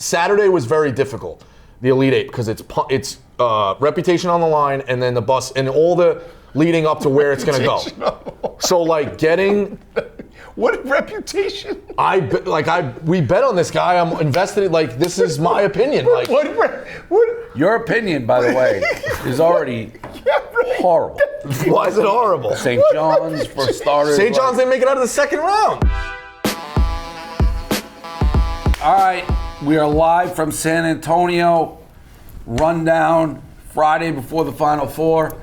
Saturday was very difficult, the Elite Eight, because it's reputation on the line, and then the bus, and all the leading up to where it's going to go. So, like, getting... What reputation? We bet on this guy. I'm invested in, like, this is my opinion. Like, what? Your opinion, by the way, is already horrible. Why is it horrible? St. John's, for starters. St. John's didn't make it out of the second round. All right, we are live from San Antonio. Rundown Friday before the Final Four.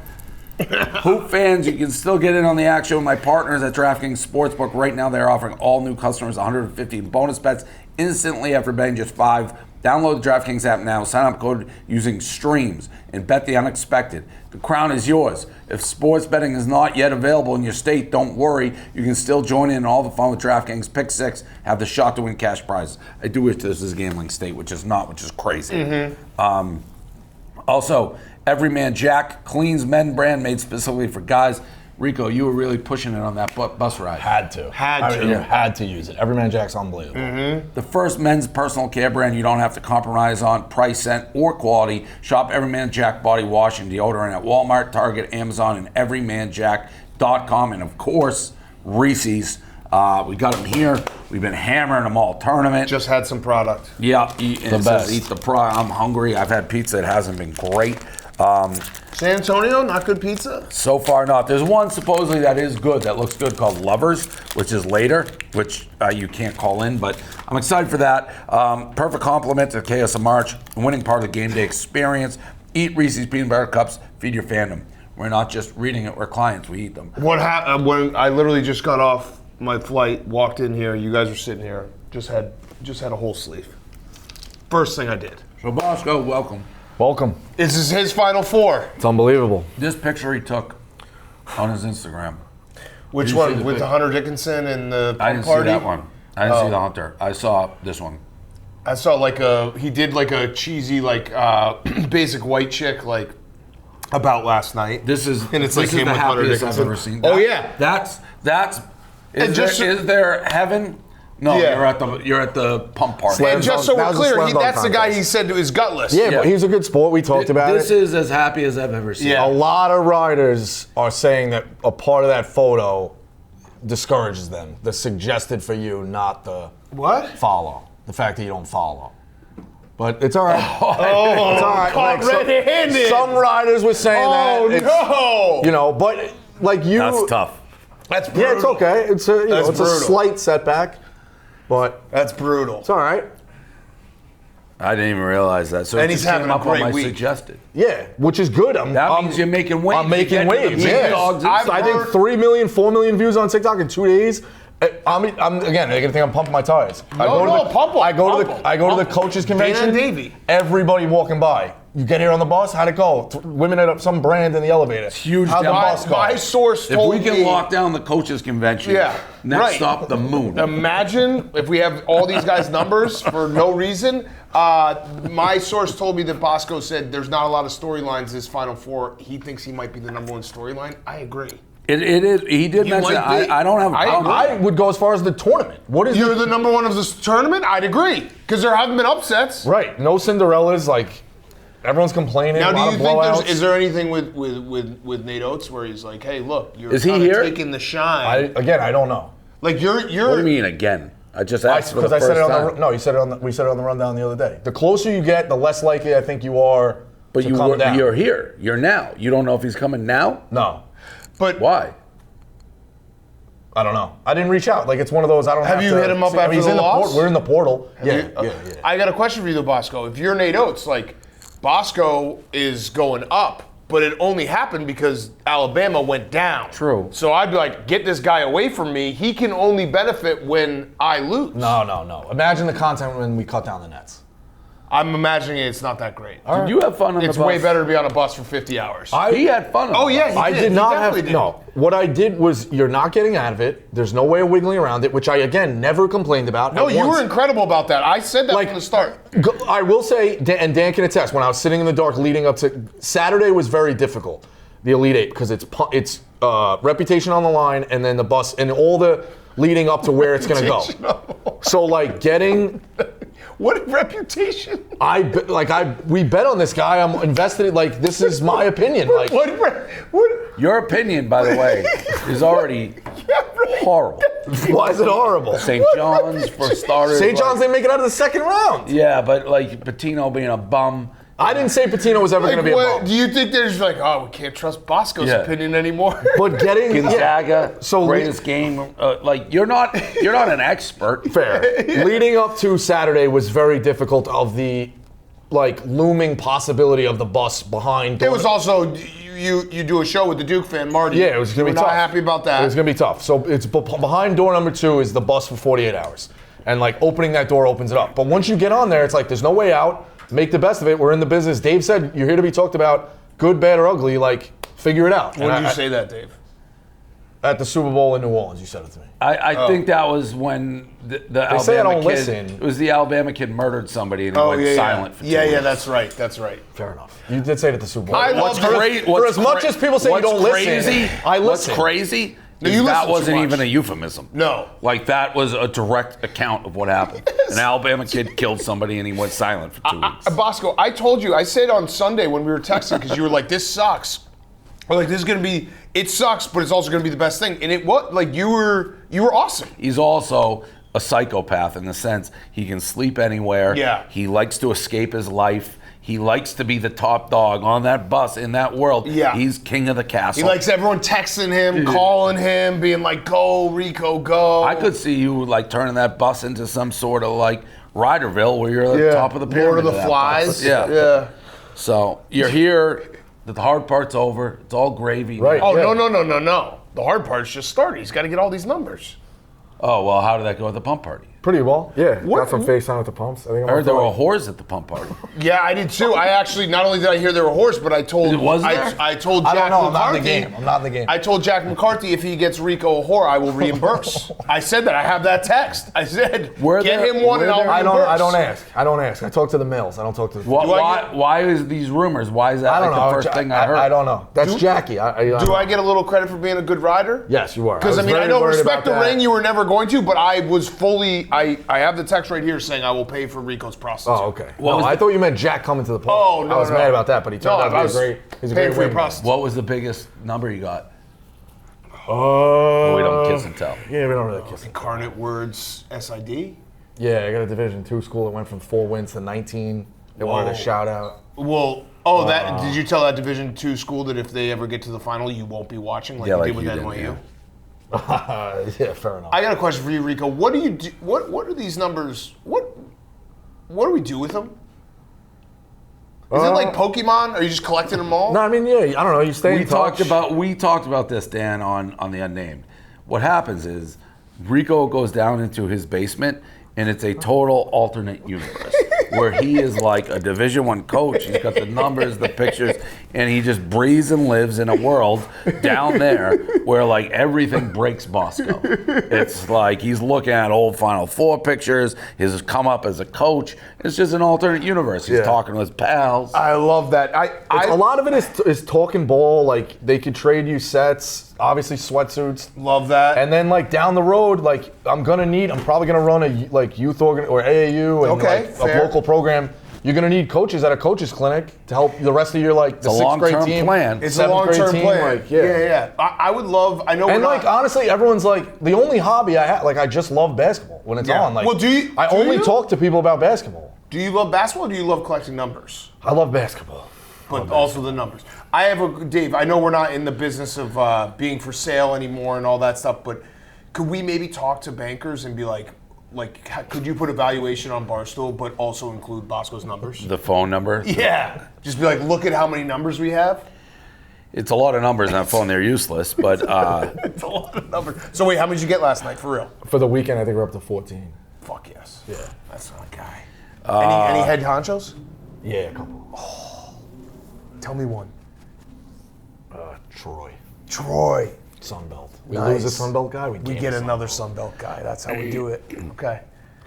Hoop fans, you can still get in on the action with my partners at DraftKings Sportsbook. Right now, they're offering all new customers 150 bonus bets instantly after betting just $5. Download the DraftKings app now, sign up code using STREAMS, and bet the unexpected. The crown is yours. If sports betting is not yet available in your state, don't worry. You can still join in all the fun with DraftKings Pick 6, have the shot to win cash prizes. I do wish this was a gambling state, which is not, which is crazy. Mm-hmm. Also, Everyman Jack, cleans men brand made specifically for guys. Rico, you were really pushing it on that bus ride. Had to use it. Everyman Jack's unbelievable. Mm-hmm. The first men's personal care brand you don't have to compromise on price, scent, or quality. Shop Everyman Jack body wash and deodorant at Walmart, Target, Amazon, and everymanjack.com. And of course, Reese's. We got them here. We've been hammering them all tournament. Just had some product. Yeah, eat the product. I'm hungry. I've had pizza. It hasn't been great. San Antonio, not good pizza? So far, not. There's one supposedly that is good, that looks good, called Lovers, which is later, which you can't call in, but I'm excited for that. Perfect complement to the Chaos of March, winning part of the game day experience. Eat Reese's Peanut Butter Cups, feed your fandom. We're not just reading it, we're clients, we eat them. What happened when I literally just got off my flight, walked in here, you guys were sitting here, just had a whole sleeve. First thing I did. So Bosco, welcome. Welcome. This is his Final Four. It's unbelievable. This picture he took on his Instagram. Which one? With the Hunter Dickinson and the I didn't party? see that one. I didn't see the Hunter. I saw this one. I saw he did like a cheesy, basic white chick, about last night. This is and it's this like is him the with Hunter happiest I've Dickinson. ever seen. Oh yeah. Is there heaven? No, Yeah. you're at the pump party. And just so we're clear, slam dunk that's the guy contest. he said was gutless. Yeah, but he's a good sport. We talked about This it. is as happy as I've ever seen. Yeah. A lot of riders are saying that a part of that photo discourages them. The suggested for you, not the What? follow. The fact that you don't follow. But it's all right. Oh, it's all right. caught red-handed. Some riders were saying that. Oh, no. You know, but like you. That's tough. That's brutal. Yeah, it's okay. It's a slight setback, but That's brutal. it's all right. I didn't even realize that. So And it he's just came having a up on great my week. suggested. Yeah, which is good. That means you're making waves. I'm making You're getting waves. to the big Yeah. dogs. I think 3 million, 4 million views on TikTok in 2 days. I'm again. They're gonna think I'm pumping my tires. I go to the coaches convention. Dan Davey. Everybody walking by. You get here on the bus. How'd it go? Women at some brand in the elevator. Huge How'd the down. bus go? My source If told we me. can lock down the coaches convention, next right. stop the moon. Imagine if we have all these guys' numbers for no reason. My source told me that Bosco said there's not a lot of storylines this Final Four. He thinks he might be the number one storyline. I agree. It is. He did mention that. might be. I don't have a problem. I would go as far as the tournament. What is You're the number one of this tournament? I'd agree. Because there haven't been upsets. right? No Cinderellas. Like everyone's complaining. Now, a lot do you of blowouts. think is there anything with Nate Oates where he's like, hey, look, you're Is he kinda here? taking the shine. I don't know. Like you're What do you mean again? I just asked for the Because I first said it on time. the no. You said it on the we said it on the rundown the other day. The closer you get, the less likely I think you are. But to come down. you're here. You're now. You don't know if he's coming now? No, But Why? I don't know. I didn't reach out. Like it's one of those. I don't have you to hit him up see- I mean, after he's the in loss? We're in the portal. Yeah. I got a question for you though, Bosco. If you're Nate Oates, Bosco is going up, but it only happened because Alabama went down. True. So I'd be like, get this guy away from me. He can only benefit when I lose. No. Imagine the content when we cut down the nets. I'm imagining it's not that great. Did you have fun on the bus? It's way better to be on a bus for 50 hours. He had fun on Oh, the yeah, bus. he I did. did not have definitely did. no. What I did was you're not getting out of it. There's no way of wiggling around it, which I again never complained about. No, At you once. were incredible about that. I said that from the start. I will say, and Dan can attest, when I was sitting in the dark leading up to Saturday was very difficult, the Elite Eight, because it's reputation on the line, and then the bus, and all the leading up to where it's going to go. So like getting. What reputation? We bet on this guy. I'm invested. Like this is my opinion. Like what? Your opinion, by the way, is already horrible. Why is it horrible? St. John's for starters. St. John's didn't make it out of the second round. Yeah, but like Patino being a bum. I didn't say Patino was ever going to be a bum. Do you think there's like, oh, we can't trust Bosco's opinion anymore? But getting Gonzaga, greatest game. Like you're not an expert. Fair. Leading up to Saturday was very difficult of the looming possibility of the bus behind. It was also you do a show with the Duke fan Marty. Yeah, it was going to be tough. Not happy about that. It was going to be tough. So it's behind door number 2 is the bus for 48 hours, and opening that door opens it up. But once you get on there, it's like there's no way out. Make the best of it. We're in the business. Dave said you're here to be talked about, good, bad, or ugly. Figure it out. When did you say that, Dave? At the Super Bowl in New Orleans, you said it to me. I think that was when the Alabama say I don't kid. listen. It was the Alabama kid murdered somebody and he went silent for 2 weeks. Yeah, that's right. That's right. Fair enough. You did say it at the Super Bowl. I love for as much as people say you don't listen, I listen. What's crazy? No, that wasn't even a euphemism. No. That was a direct account of what happened. An Alabama kid killed somebody and he went silent for 2 weeks. Bosco, I told you, I said on Sunday when we were texting, because you were like, this sucks. Or this is going to be, it sucks, but it's also going to be the best thing. And it was, you were awesome. He's also a psychopath in the sense he can sleep anywhere. Yeah. He likes to escape his life. He likes to be the top dog on that bus in that world. Yeah. He's king of the castle. He likes everyone texting him, calling him, being like, go, Rico, go. I could see you turning that bus into some sort of Riderville where you're at the top of the pyramid. Lord of the Flies. Yeah. So you're here. The hard part's over. It's all gravy. Right. Oh, no. The hard part's just started. He's got to get all these numbers. Oh, well, how did that go at the pump party? Pretty well. Yeah. What? Got some FaceTime at the pumps. I think I heard there were whores at the pump party. Yeah, I did too. I actually, not only did I hear there were horse, but I told. Was there? I told Jack I don't know. McCarthy. I'm not in the game. I'm not in the game. I told Jack McCarthy if he gets Rico a whore, I will reimburse. I said that. I have that text. I said, get him one and I'll reimburse. I don't ask. I talk to the males. I don't talk to the. Why is these rumors? Why is that I don't know. the first thing I heard? I don't know. That's Jackie. Do I get a little credit for being a good rider? Yes, you are. Because I know respect the ring. You were never going to, but I was fully. I have the text right here saying I will pay for Rico's prostitute. Oh, okay. I thought you meant Jack coming to the party. Oh, no, I was mad about that, but he turned out to be great. He's a great wingman. What was the biggest number you got? Oh, we don't kiss and tell. Yeah, we don't really kiss and tell. Incarnate Words SID? Yeah, I got a Division II school that went from 4 wins to 19. They wanted a shout out. Well, did you tell that Division II school that if they ever get to the final, you won't be watching like you did with NYU? Yeah, fair enough. I got a question for you, Rico. What do you do? What are these numbers? What do we do with them? Is it like Pokemon? Are you just collecting them all? No, I mean, yeah, I don't know. You stay in touch. We talked about this, Dan, on the Unnamed. What happens is Rico goes down into his basement, and it's a total alternate universe where he is like a Division I coach. He's got the numbers, the pictures, and he just breathes and lives in a world down there where everything breaks Bosco. It's like he's looking at old Final Four pictures, his come up as a coach. It's just an alternate universe. He's talking to his pals. I love that. A lot of it is talking ball. They could trade you sets, obviously sweatsuits. Love that. And then down the road, I'm probably gonna run a youth or AAU and a local program. You're gonna need coaches at a coaches clinic to help the rest of your the sixth grade team. Plan. It's a long-term plan. Yeah. I would love. I know. And honestly, everyone's the only hobby I have. I just love basketball when it's on. Well, I only talk to people about basketball. Do you love basketball or do you love collecting numbers? I love basketball. But also the numbers. Dave, I know we're not in the business of being for sale anymore and all that stuff, but could we maybe talk to bankers and be could you put a valuation on Barstool, but also include Bosco's numbers? The phone number? Yeah. Just be look at how many numbers we have. It's a lot of numbers on that phone. They're useless, but... It's a lot of numbers. So wait, how many did you get last night, for real? For the weekend, I think we're up to 14. Fuck yes. Yeah. That's not a guy. Any head honchos? Yeah, a couple. Tell me one. Troy. Sunbelt. We lose a Sunbelt guy, we get another Sunbelt guy. That's how we do it. Okay.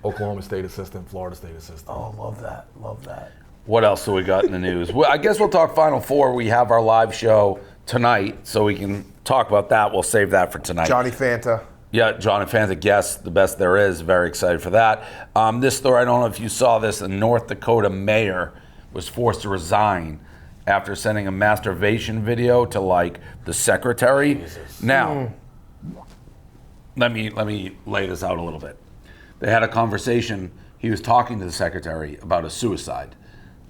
Oklahoma State assistant, Florida State assistant. Oh, love that. What else do we got in the news? Well, I guess we'll talk Final Four. We have our live show tonight, so we can talk about that. We'll save that for tonight. Johnny Fanta. Yeah, John and fans, a guest, the best there is. Very excited for that. This story, I don't know if you saw this. A North Dakota mayor was forced to resign after sending a masturbation video to like the secretary. Jesus. Now, let me lay this out a little bit. They had a conversation. He was talking to the secretary about a suicide,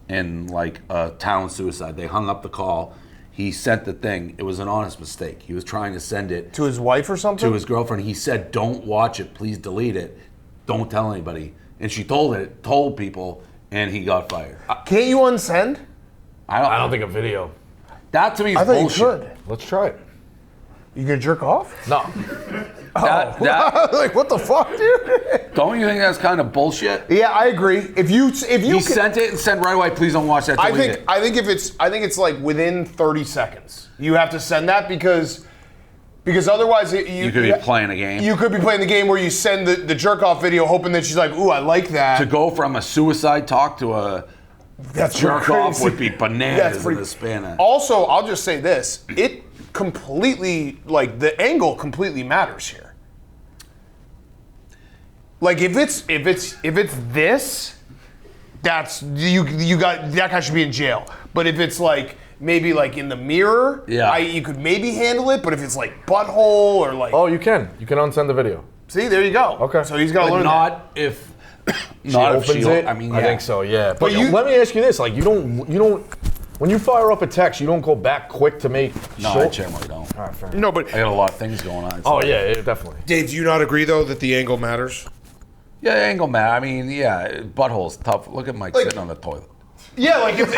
and like a town suicide. They hung up the call. He sent the thing. It was an honest mistake. He was trying to send it To his wife or something? to his girlfriend. He said, "Don't watch it. Please delete it. Don't tell anybody." And she told people, and he got fired. Can't you unsend? I don't think a video. That to me is I thought bullshit. you could. Let's try it. You gonna jerk off? No. That- Like, what the fuck, dude? don't you think that's kind of bullshit? Yeah, I agree. If you He sent it and said right away, "Please don't watch that." I Delete think it. I think it's like within 30 seconds. You have to send that because otherwise You could be playing a game. You could be playing the game where you send the jerk off video hoping that she's like, "Ooh, I like that." To go from a suicide talk to a That's jerk off crazy. would be bananas in pretty- the span of. Also, I'll just say this: it completely, like, the angle completely matters here. Like, if it's this, that's you got that guy should be in jail. But if it's like maybe like in the mirror, Yeah. you could maybe handle it. But if it's like butthole or like, Oh, you can. You can unsend the video. see, there you go. Okay. So he's got to But learn that. not if. She Not if opens it. I mean, yeah. I think so. Yeah. But you- let me ask you this: like, you don't. When you fire up a text, you don't go back quick to make No, sure. I generally don't. All right, fair. No, but I got a lot of things going on. It's Oh like- yeah, definitely. Dave, do you not agree though that the angle matters? Yeah, angle man. I mean, yeah, butthole's tough. Look at Mike sitting on the toilet. Yeah, like if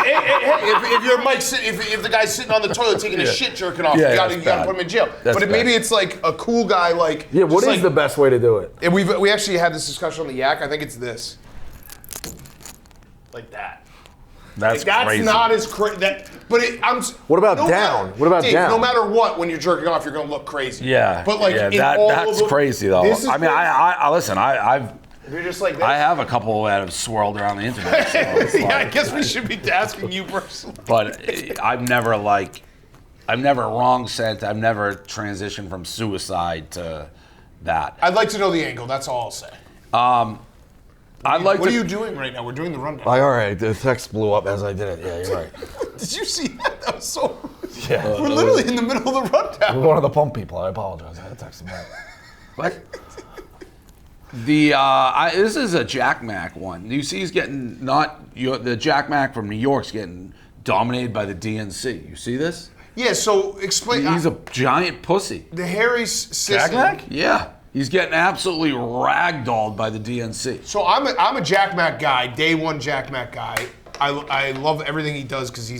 your Mike if the guy's sitting on the toilet taking a shit jerking off, Yeah, you gotta that's bad. put him in jail. That's but maybe it's like a cool guy like Yeah. What just is like, the best way to do it? And we actually had this discussion on the Yak. I think it's this. Like that. That's That's crazy. not as crazy. What about down? What about Dave, down? No matter what, when you're jerking off, you're gonna look crazy. Yeah, But like yeah, in all of that's the- crazy though. This is I mean, crazy. I listen. I've If you're just like this. I have a couple that have swirled around the internet. So it's Yeah, I like- guess we should be asking you personally. But I've never wrong sent. I've never transitioned from suicide to that. I'd like to know the angle. That's all I'll say. I'd like What to. are you doing right now? We're doing the rundown. All right. The text blew up as I did it. Yeah, you're right. Did you see that? That was so. Yeah. We're literally in the middle of the rundown. One of the pump people. I apologize. I had to text him back. What? This is a JackMac one. You see, he's getting the JackMac from New York's getting dominated by the DNC. You see this? Yeah. So explain. He's a giant pussy. the Harry's system. JackMac? Yeah, he's getting absolutely ragdolled by the DNC. So I'm a JackMac guy. Day one JackMac guy. I love everything he does because he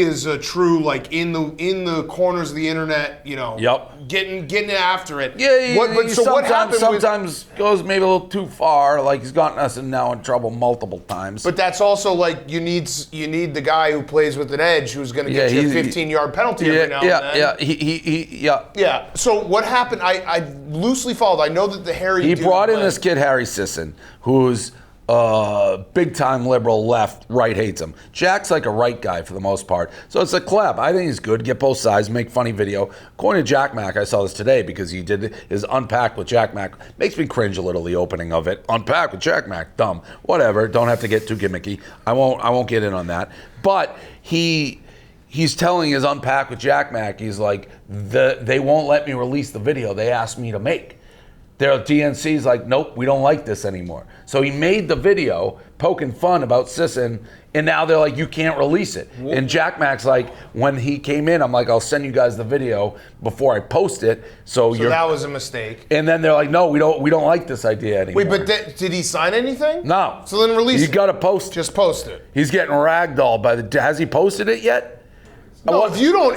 is a true like in the corners of the internet. You know. Yep. Getting after it. Yeah, What happened? Sometimes goes maybe a little too far. Like he's gotten us now in trouble multiple times. But that's also like you need the guy who plays with an edge who's going to get you a 15-yard penalty every now and then. Yeah. Yeah. So what happened? I loosely followed. I know that the Harry. He dude brought in went- this kid Harry Sisson, who's big time liberal, left, right hates him. Jack's like a right guy for the most part, so it's a collab. I think he's good. Get both sides, make funny video. According to JackMac, I saw this today because he did his Unpacked with JackMac. Makes me cringe a little, the opening of it. Unpacked with JackMac, dumb. Whatever. Don't have to get too gimmicky. I won't get in on that. But he's telling his Unpacked with JackMac. He's like, they won't let me release the video they asked me to make. Their DNC's like, nope, we don't like this anymore. So he made the video poking fun about Sisson, and now they're like, you can't release it. And JackMac's like, when he came in, I'm like, I'll send you guys the video before I post it. So that was a mistake. And then they're like, no, we don't like this idea anymore. Wait, but did he sign anything? No. So then release You it. got to post. Just post it. He's getting ragdolled by the. Has he posted it yet? No, if you don't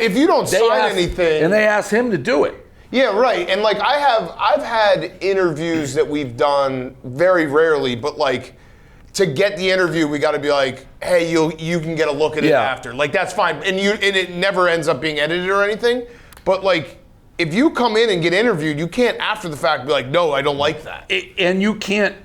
They sign asked- anything, and they asked him to do it. yeah, right. And like I've had interviews that we've done very rarely, but like to get the interview, we got to be like, hey, you can get a look at it Yeah. after. Like that's fine, and it never ends up being edited or anything. But like if you come in and get interviewed, you can't after the fact be like, no, I don't like that. And you can't.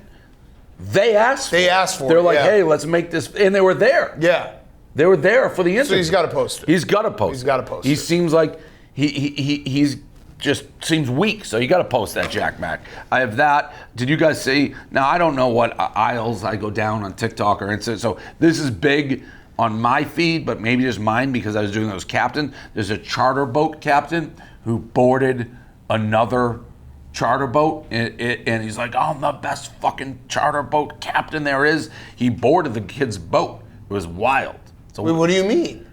They asked. They asked for it. They're like, yeah. hey, let's make this, and they were there. Yeah. They were there for the interview. So he's got to post it. He's got to post. He's gotta post He it. seems like he's just seems weak. So you got to post that, JackMac. I have that. Did you guys see? Now I don't know what aisles I go down on TikTok or Insta. So this is big on my feed, but maybe just mine because I was doing those captain. There's a charter boat captain who boarded another charter boat, and he's like, I'm the best fucking charter boat captain there is. He boarded the kid's boat. It was wild. So Wait, what do you mean?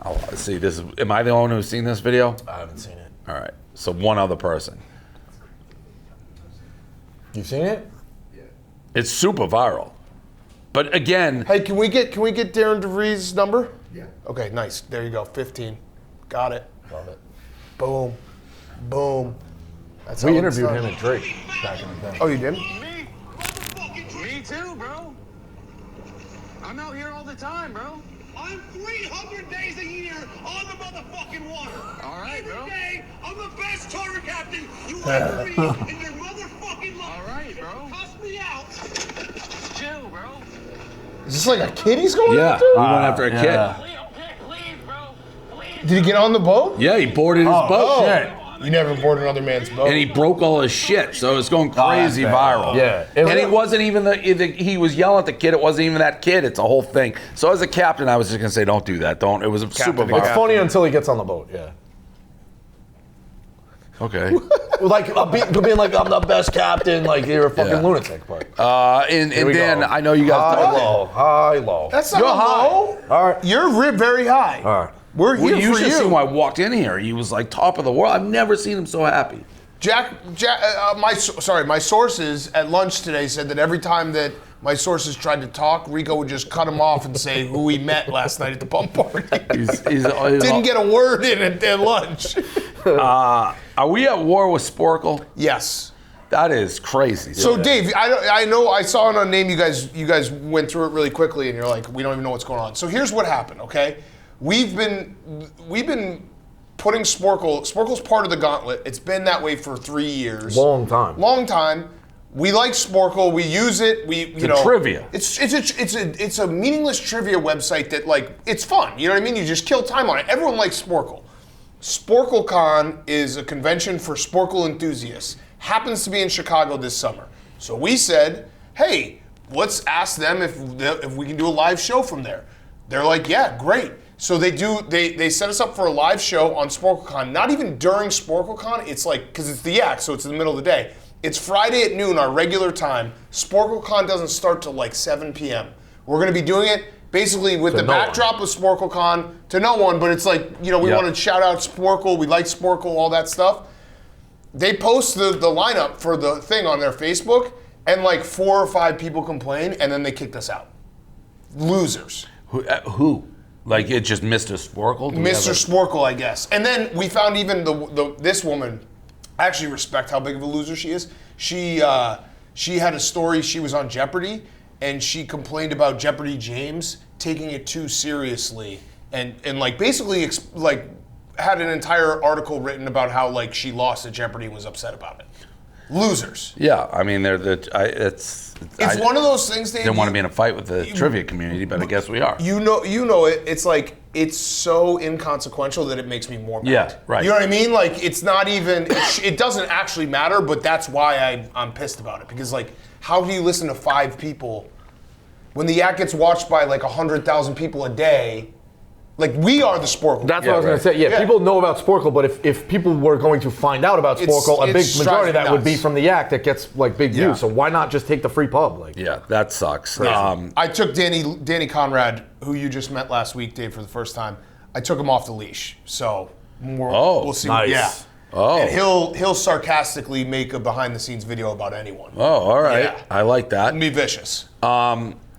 Oh, see, am I the only one who's seen this video? I haven't seen it. All right, so one other person. You've seen it? It's super viral. But again, Hey, can we get Darren DeVries' number? Yeah. Okay, nice. There you go. 15. Got it. Love it. Boom. Boom. That's We how interviewed it's him done. at Drake back in the day. Oh, you did? Me? Me too, bro. I'm out here all the time, bro. I'm 300 days a year on the motherfucking water. All right, bro. Every day, I'm the best charter captain you ever meet in your motherfucking life. All right, bro. Cuss me out. Chill, bro. Is this like a kid he's going yeah, after? he went after a kid. yeah. Please, bro. Please. Did he get on the boat? Yeah, he boarded his boat. Shit. You never board another man's boat. And he broke all his shit, so it's going crazy bad. viral. Yeah. And it wasn't even he was yelling at the kid. It wasn't even that kid. It's a whole thing. So as a captain, I was just gonna say, don't do that. Don't. It was super It's viral. funny until he gets on the boat, yeah. Okay. Like, being like, I'm the best captain, like, you're a fucking Yeah. lunatic. But And here we Dan, go. I know you guys. High, low. That's not You're low. All right. You're very high. All right. We're here Well, you for should you. see when I walked in here. He was like top of the world. I've never seen him so happy. My sources at lunch today said that every time that my sources tried to talk, Rico would just cut him off and say who he met last night at the bump party. Didn't get a word in at lunch. Are we at war with Sporcle? Yes. That is crazy. So Dave, I know I saw it on name. You guys went through it really quickly, and you're like, we don't even know what's going on. So here's what happened. Okay, we've been putting Sporcle's part of the gauntlet. It's been that way for 3 years. Long time. We like Sporcle. We use it. Trivia. It's a meaningless trivia website that it's fun. You know what I mean? You just kill time on it. Everyone likes Sporcle. SporcleCon is a convention for Sporcle enthusiasts. Happens to be in Chicago this summer. So we said, hey, let's ask them if we can do a live show from there. They're like, yeah, great. So they set us up for a live show on SporcleCon. Not even during SporcleCon. It's because it's the Yak, so it's in the middle of the day. It's Friday at noon, our regular time. SporcleCon doesn't start till 7 p.m. We're going to be doing it basically with the backdrop of SporcleCon to no one, but it's we want to shout out Sporcle. We like Sporcle, all that stuff. They post the lineup for the thing on their Facebook, and 4 or 5 people complain, and then they kicked us out. Losers. Who? Like it's just Mr. Sporcle? Mr. Sporcle, I guess. And then we found even this woman. I actually respect how big of a loser she is. She had a story. She was on Jeopardy, and she complained about Jeopardy James taking it too seriously, and basically had an entire article written about how she lost at Jeopardy and was upset about it. Losers. Yeah, I mean it's one of those things. Dave, didn't want to be in a fight with the trivia community, but I guess we are. You know it. It's so inconsequential that it makes me more mad. Yeah, right. You know what I mean? It's not even. It doesn't actually matter, but that's why I'm pissed about it because how do you listen to 5 people when the Yak gets watched by 100,000 people a day? We are the Sporcle. That's what I was going to say. Yeah, people know about Sporcle, but if people were going to find out about Sporcle, a big majority of that would be from the Yak that gets big views. So why not just take the free pub? Yeah, that sucks. I took Danny Conrad, who you just met last week, Dave, for the first time. I took him off the leash. So we'll see. Nice. Yeah. Oh. And he'll sarcastically make a behind the scenes video about anyone. Oh, all right. Yeah. I like that. And be vicious.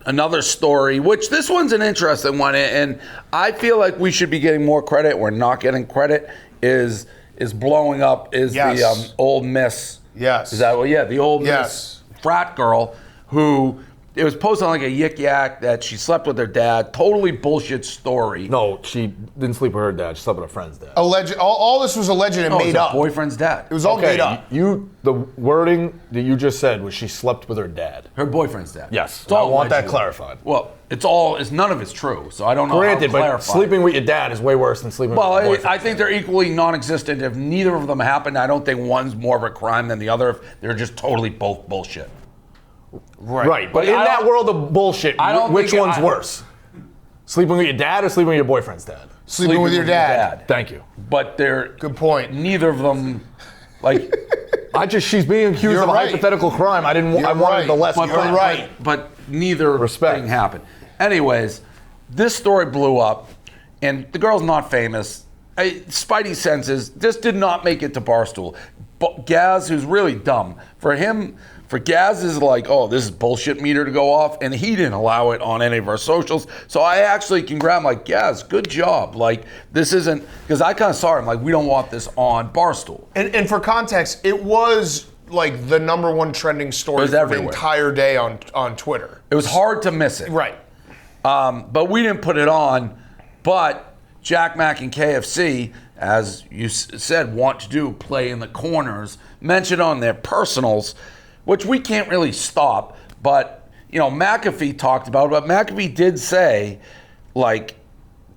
Another story, which this one's an interesting one, and I feel like we should be getting more credit. We're not getting credit. Is blowing up is the Ole Miss. Yes. Is that the Ole Miss frat girl who it was posted on like a Yik Yak that she slept with her dad. Totally bullshit story. No, she didn't sleep with her dad. She slept with a friend's dad. Alleged. All this was alleged and No, it made was her up. boyfriend's dad. It was all Okay, made up. the wording that you just said was she slept with her dad. Her boyfriend's dad. Yes, It's all I want that allegedly. clarified. Well, it's none of it's true, so I don't know Granted, how to but clarify. sleeping with your dad is way worse than sleeping Well, with your boyfriend. I think they're equally non-existent. If neither of them happened, I don't think one's more of a crime than the other. If they're just totally both bullshit. Right, but But in I that don't- world of bullshit, I don't which think one's I- worse? Sleeping with your dad or sleeping with your boyfriend's dad? Sleeping with your dad. Thank you. But they're Good point. neither of them, like. She's being accused You're of a right. hypothetical crime. I You're wanted right. the less. You're right. But neither Respect. thing happened. Anyways, this story blew up, and the girl's not famous. Spidey senses, this did not make it to Barstool. But Gaz, who's really dumb, for Gaz is like, oh, this is bullshit meter to go off, and he didn't allow it on any of our socials. So I actually can grab like, Gaz, good job. Like, this isn't, because I kind of saw him, like, we don't want this on Barstool. And for context, it was like the #1 trending story was for the everywhere. entire day on Twitter. It was hard to miss it. Right. But we didn't put it on. But JackMac and KFC, as you said, want to do play in the corners, mentioned on their personals, which we can't really stop. But, McAfee talked about it. But McAfee did say,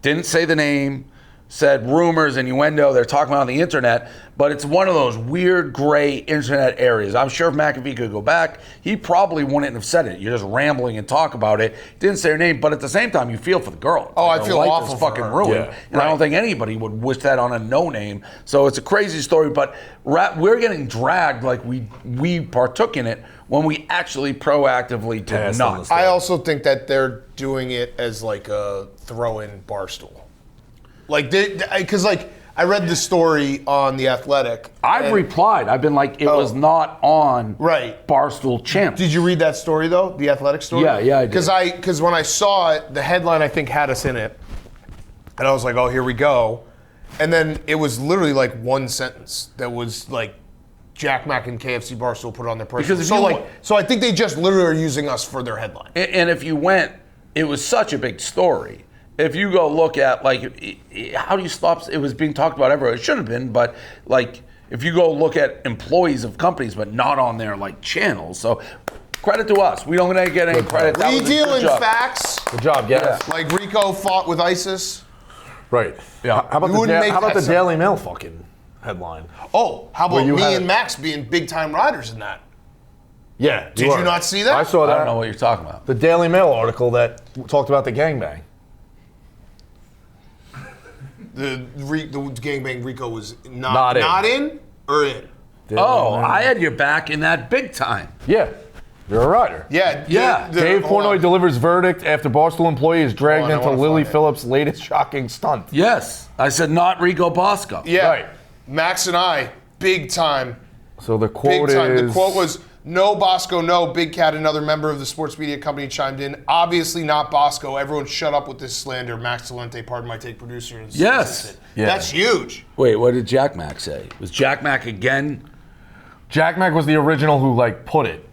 didn't say the name, said rumors, innuendo, they're talking about on the internet, but it's one of those weird gray internet areas. I'm sure if McAfee could go back, he probably wouldn't have said it. You're just rambling and talk about it. Didn't say her name, but at the same time, you feel for the girl. Oh, I Her feel life awful is for fucking her. ruined. Yeah. And I don't think anybody would wish that on a no-name. So it's a crazy story, but we're getting dragged like we partook in it when we actually proactively did Passed not. on the story. I also think that they're doing it as like a throw-in Barstool. Because I read the story on The Athletic. I've and- replied. I've been like, it was not on Right. Barstool Channel. Did you read that story though? The Athletic story? Yeah, I did. Because when I saw it, the headline I think had us in it, and I was like, oh, here we go. And then it was literally like one sentence that was like, JackMac and KFC Barstool put it on their personal. Because if So I think they just literally are using us for their headline. And if you went, it was such a big story. If you go look at, how do you stop, it was being talked about everywhere. It should have been, but, if you go look at employees of companies, but not on their, channels. So, credit to us. We don't get any credit. That was a We good deal in job. facts, Good job, guys. Yeah. like Rico fought with ISIS. Right. Yeah. How about You wouldn't make how about that the so- Daily Mail fucking headline? Oh, how Where about you me had and it. Max being big-time riders in that? Yeah. Did you not see that? I saw I that. don't know what you're talking about. The Daily Mail article that talked about the gangbang. The gangbang Rico was Not in. not in or in? Oh, I had your back in that big time. Yeah. You're a rider. Yeah, Yeah. Dave hold Portnoy on. delivers verdict after Barstool employee is dragged Hold on, I into wanna Lily find it. Phillips' latest shocking stunt. Yes. I said not Rico Bosco. Yeah, Right. Max and I, big time, So the big quote time. is... The quote was, "No Bosco, no." Big Cat, another member of the sports media company, chimed in. Obviously not Bosco. Everyone shut up with this slander. Max Talente, pardon my take, producer. And Yes. assistant. Yeah. That's huge. Wait, what did JackMac say? Was JackMac again? JackMac was the original who put it.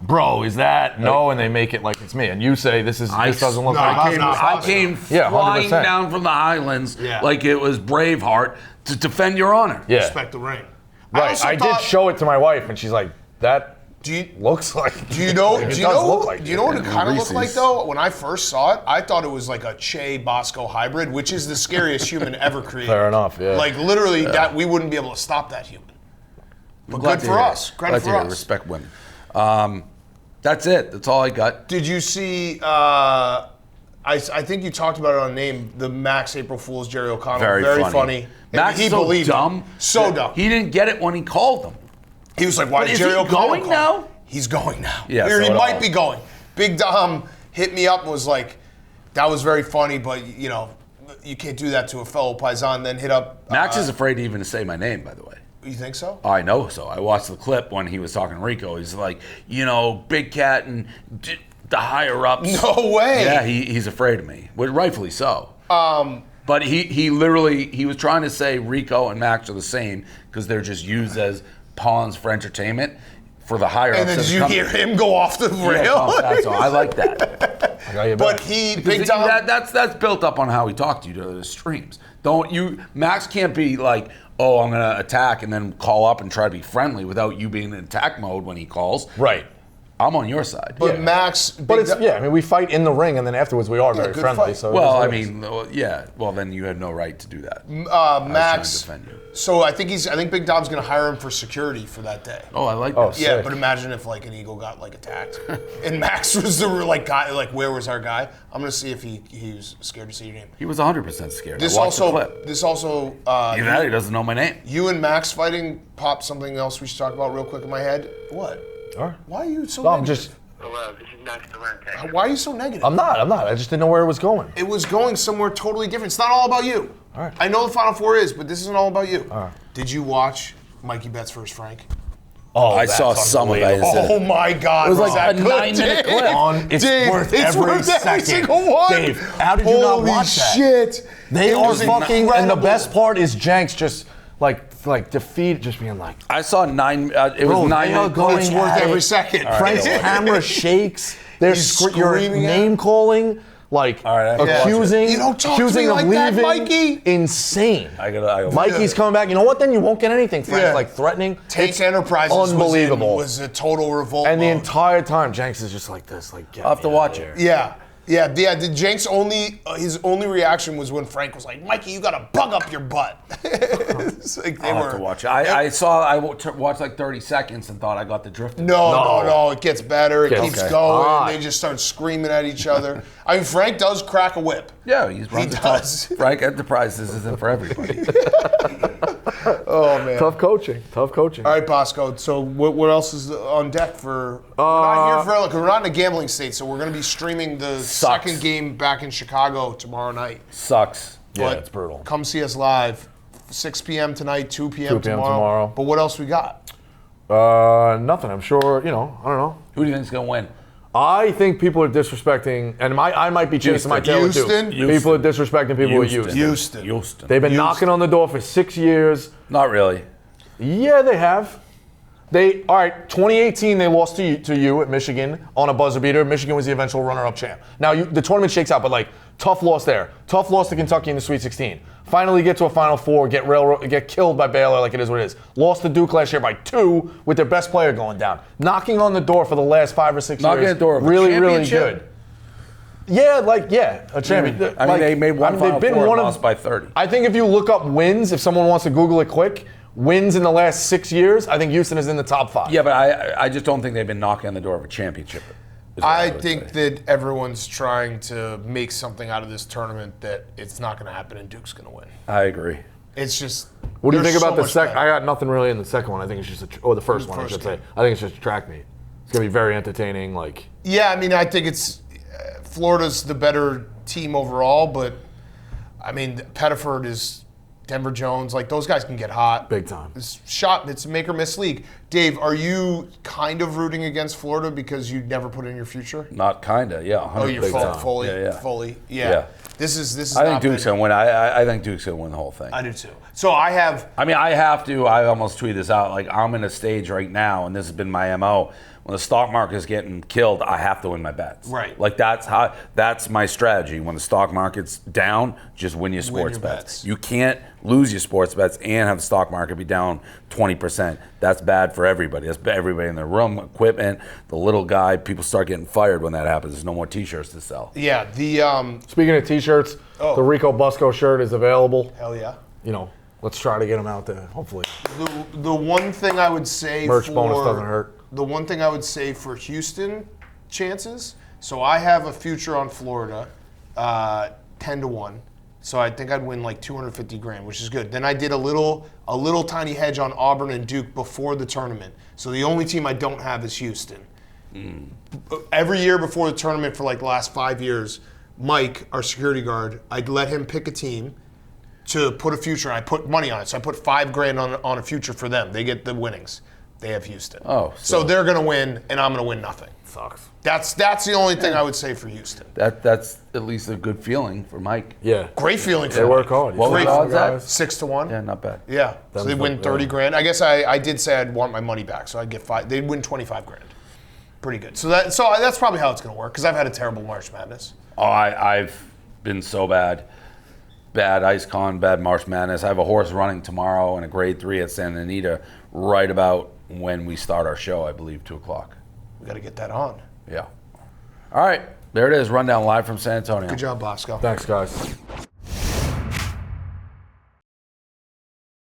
Bro, is that? No, and they make it like it's me. And you say this doesn't look No, like I'm me. not. I came Yeah, flying 100%. down from the Highlands Yeah. like it was Braveheart to defend your honor. Yeah. Respect the ring. Right. also I did thought- show it to my wife and she's like, that Do you, looks like Do you know? It Do you does know? look like do you know what it kind of Reese's. looked like though? When I first saw it, I thought it was like a Che Bosco hybrid, which is the scariest human ever created. Fair enough, yeah. Like literally, that we wouldn't be able to stop that human. But Glad good to for hear us. it. Credit Glad to for hear it. us. Respect women. That's it. That's all I got. Did you see? I think you talked about it on Name. The Max April Fool's Jerry O'Connell. Very funny. And Max he is so believed it. dumb. So dumb. He didn't get it when he called them. He was like, "Why But did is Jerry he O'Connell going call?" now? He's going now. Yeah, Or so he it might all- be going. Big Dom hit me up and was like, "That was very funny, but you can't do that to a fellow Paisan." Then hit up. Max is afraid even to say my name, by the way. You think so? I know so. I watched the clip when he was talking to Rico. He's like, Big Cat and the higher ups. No way. Yeah, he's afraid of me, but rightfully so. But he literally was trying to say Rico and Max are the same because they're just used as pawns for entertainment. for the higher And then ups did that you are hear coming. him go off the rail? Yeah, that's all. I like that. I got you But back. he, Because Big Dom, that's built up on how he talked to you to the streams. Max can't be like, oh, I'm gonna attack and then call up and try to be friendly without you being in attack mode when he calls. Right. I'm on your side. but Max, But Big it's, Dom- yeah, I mean, we fight in the ring, and then afterwards we are very good friendly. fight. So well, I it is mean, well, then you had no right to do that. Max. trying to defend you. So I think Big Dom's gonna hire him for security for that day. Oh, I like Oh, that. Yeah, sick. but imagine if like an eagle got like attacked, and Max was the like guy, like where was our guy? I'm gonna see if he was scared to say your name. He was 100% scared. This I watched the also, clip. this also, Even that, he doesn't know my name. you and Max fighting popped something else we should talk about real quick in my head. What? All right. Why are you so? No, I'm negative? just. Hello, this is Max Durante. Why are you so negative? I'm not. I just didn't know where it was going. It was going somewhere totally different. It's not all about you. All right. I know the Final Four is, but this isn't all about you. All right. Did you watch Mikey Betts versus Frank? Oh, I saw that's some of it. unbelievable. Oh my God! It was like that a good, 9-minute Dave? clip. It's Dave, worth it's every worth every second. single one. Dave, how did you not Holy watch that? shit! They It are was fucking, and the incredible. best part is Jenks just like defeat, just being like, I saw it Bro, was they are 9 going It's worth at every it. second. Frank's camera shakes. They're He's you're screaming at name calling, like All right, I have to watch accusing, it. You don't talk to accusing me of like that, leaving. Mikey. Insane. I gotta Mikey's coming back. You know what? Then you won't get anything. Frank's Yeah. like threatening. Tank It's Enterprises unbelievable. was a total revolt. and the mode. entire time, Jenks is just like this, like. Get I'll have to me watch out of it. here. Yeah. The Jenks his only reaction was when Frank was like, "Mikey, you gotta bug up your butt." It's like they I'll were. have to watch it. I watched like 30 seconds and thought I got the drift. of it. No. It gets better. It Okay. keeps Okay. going. Ah. They just start screaming at each other. I mean, Frank does crack a whip. Yeah, he's running does. Frank Enterprises isn't for everybody. Oh man. Tough coaching. All right, Bosco. So what else is on deck for? We're not here for. We're not in a gambling state, so we're going to be streaming the Sucks. second game back in Chicago tomorrow night. Sucks. Yeah, But it's brutal. Come see us live, 6 p.m. tonight, 2 p.m. 2 p.m. tomorrow. But what else we got? Nothing. I'm sure. I don't know. Who do you think's gonna win? I think people are disrespecting, and I might be chasing my tail with Houston? too. People are disrespecting people at Houston. Houston. They've been knocking on the door for 6 years. Not really. Yeah, they have. All right, 2018, they lost to you at Michigan on a buzzer beater. Michigan was the eventual runner-up champ. Now, the tournament shakes out, but like, tough loss there. Tough loss to Kentucky in the Sweet 16. Finally get to a Final Four, get killed by Baylor like it is what it is. Lost to Duke last year by 2 with their best player going down. Knocking on the door for the last 5 or 6 Knocking years. on the door of a really, really championship? good. Yeah, a champion. I mean, they made one Final they've been Four and one of- lost by 30. I think if you look up wins, if someone wants to Google it quick, wins in the last 6 years, I think Houston is in the top 5. Yeah, but I just don't think they've been knocking on the door of a championship. is what I would think say. that everyone's trying to make something out of this tournament that it's not going to happen and Duke's going to win. I agree. It's just. What do you there's think about so the much second? better. I got nothing really in the second one. I think it's just the first one, I first should say. game. I think it's just a track meet. It's gonna be very entertaining. Like, Yeah, I mean, I think it's Florida's the better team overall, but I mean, Pettiford is Denver Jones. Like those guys can get hot. big time. It's a make or miss league. Dave, are you kind of rooting against Florida because you never put in your future? Not kinda, yeah. 100%. Oh, you're fully. Yeah. Yeah. This is. I not think Duke's been- gonna win. I think Duke's gonna win the whole thing. I do too. So I have. I mean, I have to. I almost tweet this out. Like, I'm in a stage right now, and this has been my MO. When the stock market is getting killed, I have to win my bets. Right. Like, that's my strategy. When the stock market's down, just win your sports your bets. bets. You can't lose your sports bets and have the stock market be down 20%. That's bad for everybody. That's bad everybody in the room, equipment, the little guy. People start getting fired when that happens. There's no more T-shirts to sell. Yeah. The Speaking of T-shirts, the Rico Bosco shirt is available. hell yeah. Let's try to get them out there. Hopefully, The one thing I would say merch bonus doesn't hurt. The one thing I would say for Houston chances. So I have a future on Florida, 10-1. So I think I'd win like 250 grand, which is good. Then I did a little tiny hedge on Auburn and Duke before the tournament. So the only team I don't have is Houston. Every year before the tournament for like the last 5 years, Mike, our security guard, I'd let him pick a team to put a future, and I put money on it. So I put 5 grand on a future for them. They get the winnings. They have Houston. Oh, so they're going to win, and I'm going to win nothing. Sucks. That's the only thing I would say for Houston. That's at least a good feeling for Mike. Yeah. Great feeling for They work hard. What were the odds at? 6-1. Yeah, not bad. Yeah. So they win 30 grand. I guess I did say I'd want my money back, so I'd get 5. They'd win 25 grand. Pretty good. So that's probably how it's going to work because I've had a terrible March Madness. Oh, I've been so bad. Bad Ice Con, bad March Madness. I have a horse running tomorrow in a grade 3 at Santa Anita right about when we start our show, I believe, 2 o'clock. We got to get that on. Yeah. All right. There it is. Rundown live from San Antonio. Good job, Bosco. Thanks, guys.